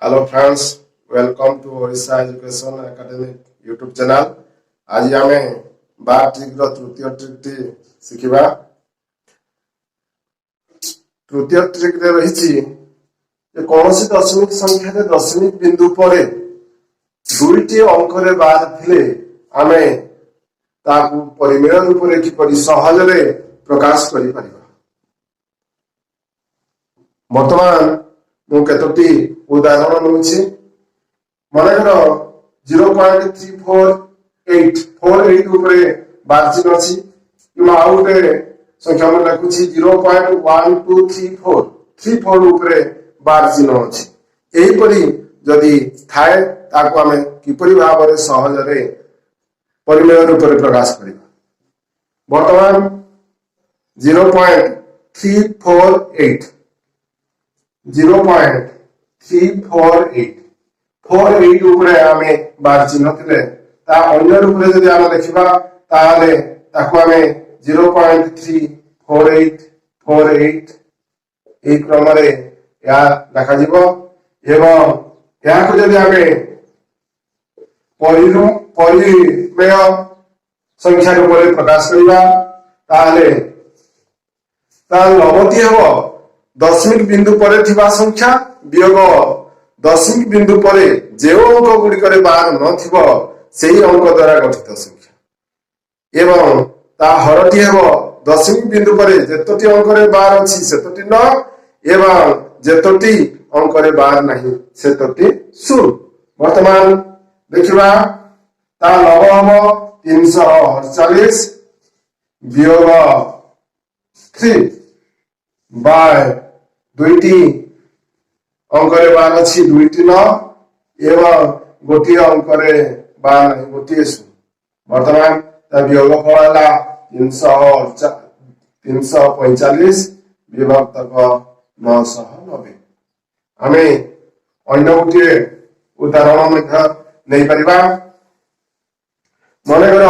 Hello friends, welcome to Odisha education academy YouTube channel. आज आम 12 trick तृतीय ट्रिक टी शिखा। तृतीय ट्रिक रे रही कौन दशमिक संख्या दशमिक बिंदु पर दुईटी अंक बाद थे आम परिमेय रूप में किपरि सहजरे प्रकाश कर बर्तमान मु केतोटी उदाहरण नौछि। मनकर 0.348 उपरे बार चिन्ह अछि कि आउ गोटे संख्या में लिखुछि 0.1234 उपरे बार चिन्ह अछि। एही परि जदि थाए ताको आमे किपरि भाबरे सहजरे परिमेय रूप में प्रकाश करिबा। वर्तमान 0.348 उपरे आमे बार चिन्ह थिले ता अन्य रूप में जदि आमे लिखिबा ताले ताको आमे 0.34848 ए क्रम रे या लिखा जिवो एवं या को जदि आमे परिमेय संख्या रूप में प्रकाश करिबा ताले ता लबती हबो दशमिक बिंदु पर थिबा संख्या वियोग दशमिक बिंदु पर जो अंक गुड़िक बार नथिबो सेही अंक द्वारा गठित संख्या एवं ता हरटी हेबो दशमिक बिंदु पर जेतोटी अंक रे बार अछि सेतोटी न एवं जेतोटी अंक रे बार नाही सेतोटी शून्य। वर्तमान देखिबा ता लब हबो 348 वियोग 3 बाय दुईटी अंक रे बार अच्छी दुईटी न एवं गोटे अंक रे बार नहीं गोटे शून्य। वर्तमान वियोग फल है 345 विभक्तक 990। आम अन्य गोटे उदाहरण नहीं पारिबा। मनकर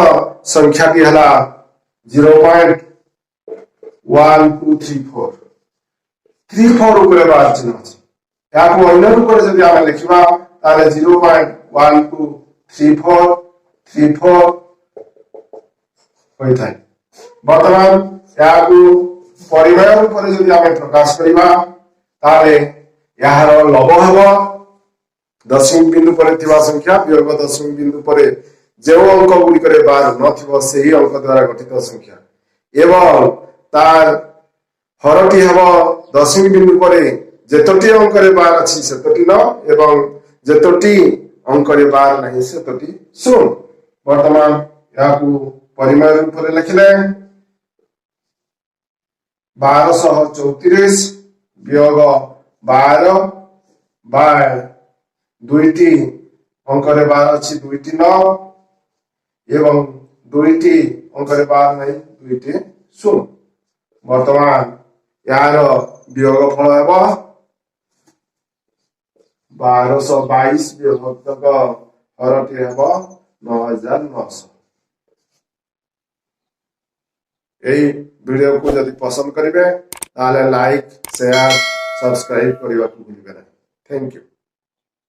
संख्या टी है 0.1234 उपरे बार चिन्ह अछि। या को अन्य रूप में जदि आमे लिखिबा ताले 0.123434 होई थाए। वर्तमान या को परिमेय रूप में जदि आमे प्रकाश करिबा ताले यार लब हेबो दशमिक बिंदु पर थिबा संख्या वियोग दशमिक बिंदु पर जो अंक गुड़िक बार नथिबो सेही अंक द्वारा गठित संख्या एवं तार हरटी हेबो दशमिक बिंदु पर जेतोटी अंक रे बार अछि सेतोटी न एवं जेतोटी अंक रे बार नहीं सेतोटी शून्य। वर्तमान याकू परिमेय रूप में लिखिले 1234 वियोग 12 बाय दुईटी अंक रे बार अछि दुईटी न एवं दुईटी अंक रे बार नहीं दुईटी शून्य। वर्तमान यार वियोग फल हेबो 1222 विभक्तक हरटी हेबो 9900। यही वीडियो को जदि पसंद करिवे ताले लाइक शेयर सब्सक्राइब करने को भूलिबे नहीं। Thank you.